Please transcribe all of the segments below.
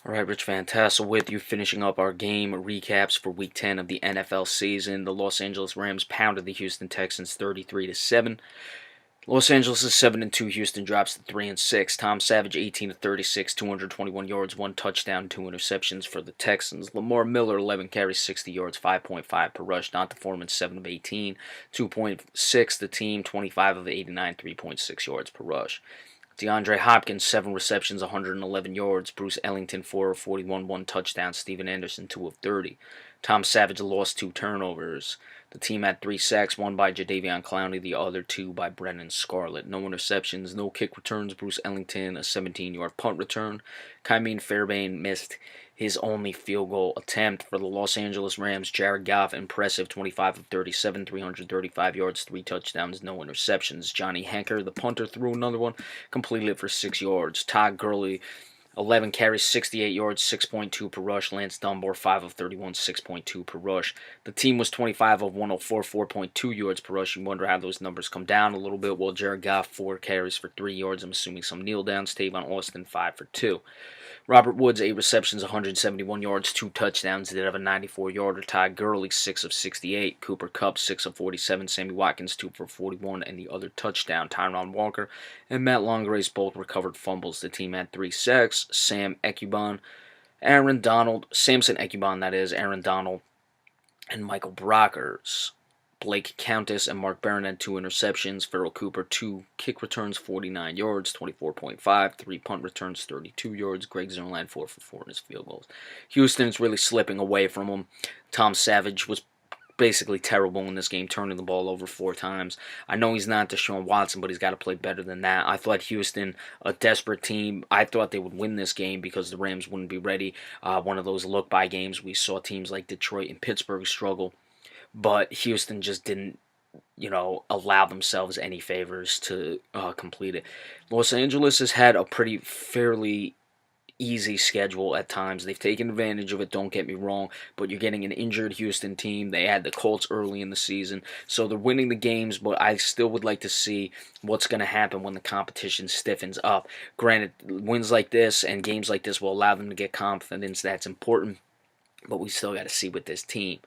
All right, Rich Van Tassel with you, finishing up our game recaps for Week 10 of the NFL season. The Los Angeles Rams pounded the Houston Texans 33-7. Los Angeles is 7-2. Houston drops to 3-6. Tom Savage 18-36, 221 yards, one touchdown, two interceptions for the Texans. Lamar Miller 11 carries, 60 yards, 5.5 per rush. Donta Foreman 7 of 18, 2.6. The team 25 of 89, 3.6 yards per rush. DeAndre Hopkins, 7 receptions, 111 yards. Bruce Ellington, 4 of 41, 1 touchdown. Steven Anderson, 2 of 30. Tom Savage lost 2 turnovers. The team had 3 sacks, one by Jadeveon Clowney, the other 2 by Brennan Scarlett. No interceptions, no kick returns. Bruce Ellington, a 17-yard punt return. Kymene Fairbairn missed his only field goal attempt. For the Los Angeles Rams, Jared Goff, impressive, 25 of 37, 335 yards, 3 touchdowns, no interceptions. Johnny Henker, the punter, threw another one, completed it for 6 yards. Todd Gurley, 11 carries, 68 yards, 6.2 per rush. Lance Dunbar, 5 of 31, 6.2 per rush. The team was 25 of 104, 4.2 yards per rush. You wonder how those numbers come down a little bit. Well, Jared Goff, 4 carries for 3 yards. I'm assuming some kneel downs. Tavon Austin, 5 for 2. Robert Woods, 8 receptions, 171 yards, 2 touchdowns. Did have a 94-yarder. Todd Gurley, 6 of 68. Cooper Kupp, 6 of 47. Sammy Watkins, 2 for 41, and the other touchdown. Tyron Walker and Matt Longrace both recovered fumbles. The team had 3 sacks. Samson Ekubon, that is, Aaron Donald, and Michael Brockers. Blake Countess and Mark Barron had 2 interceptions. Farrell Cooper, 2 kick returns, 49 yards, 24.5. 3 punt returns, 32 yards. Greg Zerline, 4 for 4 in his field goals. Houston's really slipping away from him. Tom Savage was basically terrible in this game, turning the ball over 4 times. I know he's not Deshaun Watson, but he's got to play better than that. I thought Houston, a desperate team, I thought they would win this game because the Rams wouldn't be ready. One of those look-by games. We saw teams like Detroit and Pittsburgh struggle, but Houston just didn't, allow themselves any favors to complete it. Los Angeles has had a fairly easy schedule at times. They've taken advantage of it, don't get me wrong, but you're getting an injured Houston team. They had the Colts early in the season, so they're winning the games, but I still would like to see what's going to happen when the competition stiffens up. Granted, wins like this and games like this will allow them to get confidence. That's important, but we still got to see with this team.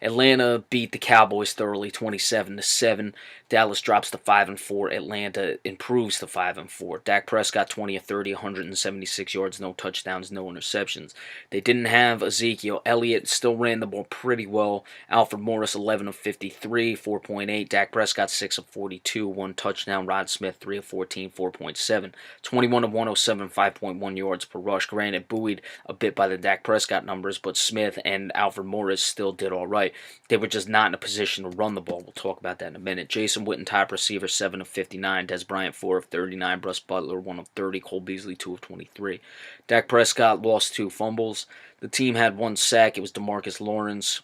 Atlanta beat the Cowboys thoroughly, 27-7. Dallas drops to 5-4. Atlanta improves to 5-4. Dak Prescott 20 of 30, 176 yards, no touchdowns, no interceptions. They didn't have Ezekiel Elliott, still ran the ball pretty well. Alfred Morris 11 of 53, 4.8. Dak Prescott 6 of 42, 1 touchdown. Rod Smith 3 of 14, 4.7. 21 of 107, 5.1 yards per rush. Granted, buoyed a bit by the Dak Prescott numbers, but Smith and Alfred Morris still did all right. They were just not in a position to run the ball. We'll talk about that in a minute. Jason Witten, top receiver, 7 of 59. Des Bryant, 4 of 39. Russ Butler, 1 of 30. Cole Beasley, 2 of 23. Dak Prescott lost 2 fumbles. The team had 1 sack. It was DeMarcus Lawrence.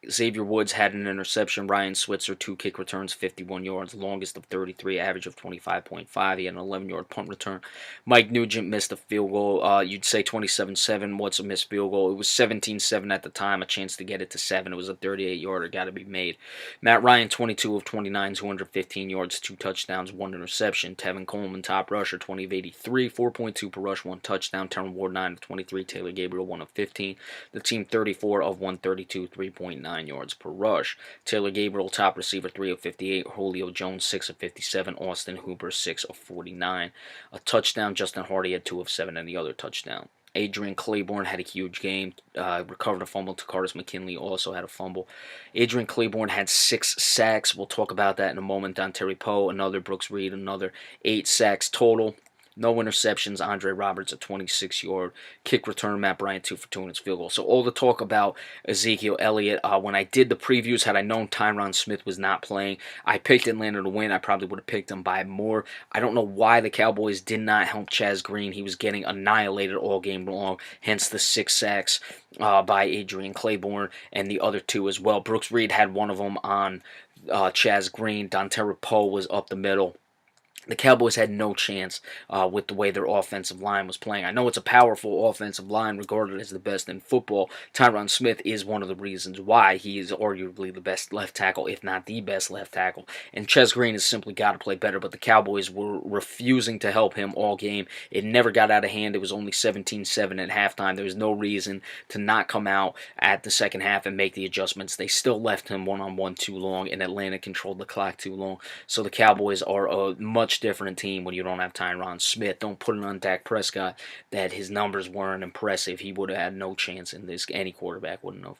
Xavier Woods had an interception. Ryan Switzer, 2 kick returns, 51 yards, longest of 33, average of 25.5. He had an 11-yard punt return. Mike Nugent missed a field goal. You'd say 27-7. What's a missed field goal? It was 17-7 at the time, a chance to get it to 7. It was a 38-yarder, got to be made. Matt Ryan, 22 of 29, 215 yards, 2 touchdowns, 1 interception. Tevin Coleman, top rusher, 20 of 83, 4.2 per rush, 1 touchdown. Terrence Ward, 9 of 23. Taylor Gabriel, 1 of 15. The team 34 of 132, 3.9 yards per rush. Taylor Gabriel, top receiver, 3 of 58. Julio Jones, 6 of 57. Austin Hooper, 6 of 49. A touchdown. Justin Hardy had 2 of 7 and the other touchdown. Adrian Claiborne had a huge game, recovered a fumble. Takardis McKinley also had a fumble. Adrian Claiborne had 6 sacks. We'll talk about that in a moment. Dontari Poe, another. Brooks Reed, another. 8 sacks total. No interceptions. Andre Roberts, a 26-yard kick return. Matt Bryant, 2 for 2 in his field goal. So all the talk about Ezekiel Elliott, when I did the previews, had I known Tyron Smith was not playing, I picked Atlanta to win. I probably would have picked them by more. I don't know why the Cowboys did not help Chaz Green. He was getting annihilated all game long, hence the 6 sacks by Adrian Claiborne and the other 2 as well. Brooks Reed had one of them on Chaz Green. Dontari Poe was up the middle. The Cowboys had no chance with the way their offensive line was playing. I know it's a powerful offensive line, regarded as the best in football. Tyron Smith is one of the reasons why he is arguably the best left tackle, if not the best left tackle. And Ches Green has simply got to play better, but the Cowboys were refusing to help him all game. It never got out of hand. It was only 17-7 at halftime. There was no reason to not come out at the second half and make the adjustments. They still left him one-on-one too long, and Atlanta controlled the clock too long. So the Cowboys are a much different team when you don't have Tyron Smith. Don't put it on Dak Prescott that his numbers weren't impressive. He would have had no chance in this. Any quarterback wouldn't have.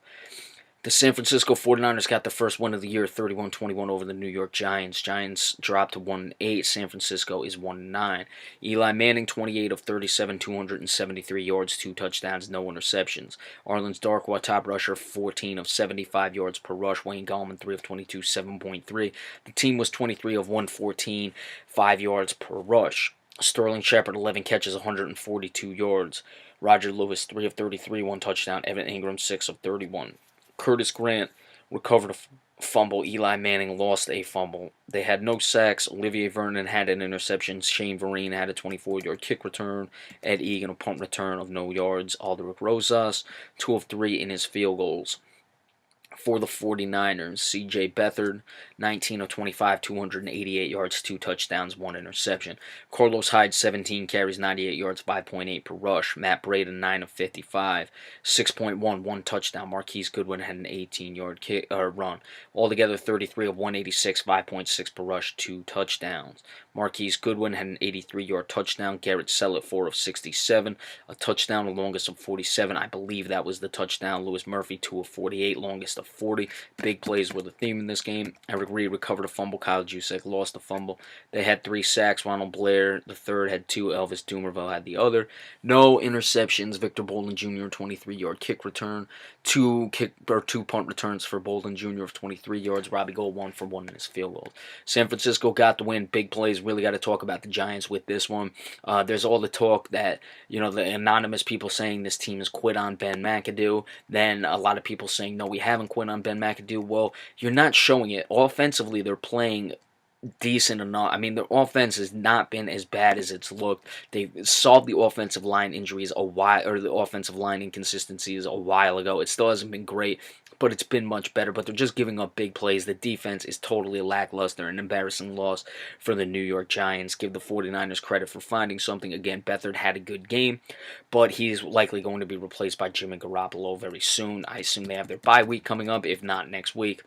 The San Francisco 49ers got the first win of the year, 31-21 over the New York Giants. Giants dropped to 1-8. San Francisco is 1-9. Eli Manning, 28 of 37, 273 yards, 2 touchdowns, no interceptions. Arlen's Darkwa, top rusher, 14 of 75 yards per rush. Wayne Gallman, 3 of 22, 7.3. The team was 23 of 114, 5 yards per rush. Sterling Shepard, 11 catches, 142 yards. Roger Lewis, 3 of 33, 1 touchdown. Evan Ingram, 6 of 31. Curtis Grant recovered a fumble. Eli Manning lost a fumble. They had no sacks. Olivier Vernon had an interception. Shane Vereen had a 24-yard kick return. Ed Egan a punt return of no yards. Alderic Rosas, 2 of 3 in his field goals. For the 49ers, C.J. Beathard, 19 of 25, 288 yards, 2 touchdowns, 1 interception. Carlos Hyde, 17 carries, 98 yards, 5.8 per rush. Matt Braden, 9 of 55, 6.1, 1 touchdown. Marquise Goodwin had an 18-yard run. Altogether, 33 of 186, 5.6 per rush, 2 touchdowns. Marquise Goodwin had an 83-yard touchdown. Garrett Sellett, 4 of 67, a touchdown, the longest of 47. I believe that was the touchdown. Lewis Murphy, 2 of 48, longest of 40. Big plays were the theme in this game. Eric Reed recovered a fumble. Kyle Juszczyk lost a fumble. They had 3 sacks. Ronald Blair, the third, had 2. Elvis Dumervil had the other. No interceptions. Victor Bolden Jr., 23-yard kick return. 2 punt returns for Bolden Jr. of 23 yards. Robbie Gould, 1 for 1 in his field goals. San Francisco got the win. Big plays. Really got to talk about the Giants with this one. There's all the talk that, the anonymous people saying this team has quit on Ben McAdoo. Then a lot of people saying, no, we haven't quit on Ben McAdoo. Well, you're not showing it. Offensively, they're playing decent enough. I mean, their offense has not been as bad as it's looked. They solved the offensive line injuries or the offensive line inconsistencies a while ago. It still hasn't been great, but it's been much better. But they're just giving up big plays. The defense is totally lackluster. An embarrassing loss for the New York Giants. Give the 49ers credit for finding something. Again, Beathard had a good game, but he's likely going to be replaced by Jimmy Garoppolo very soon. I assume they have their bye week coming up, if not next week.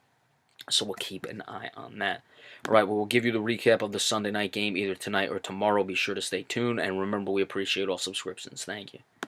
So we'll keep an eye on that. All right, well, we'll give you the recap of the Sunday night game either tonight or tomorrow. Be sure to stay tuned. And remember, we appreciate all subscriptions. Thank you.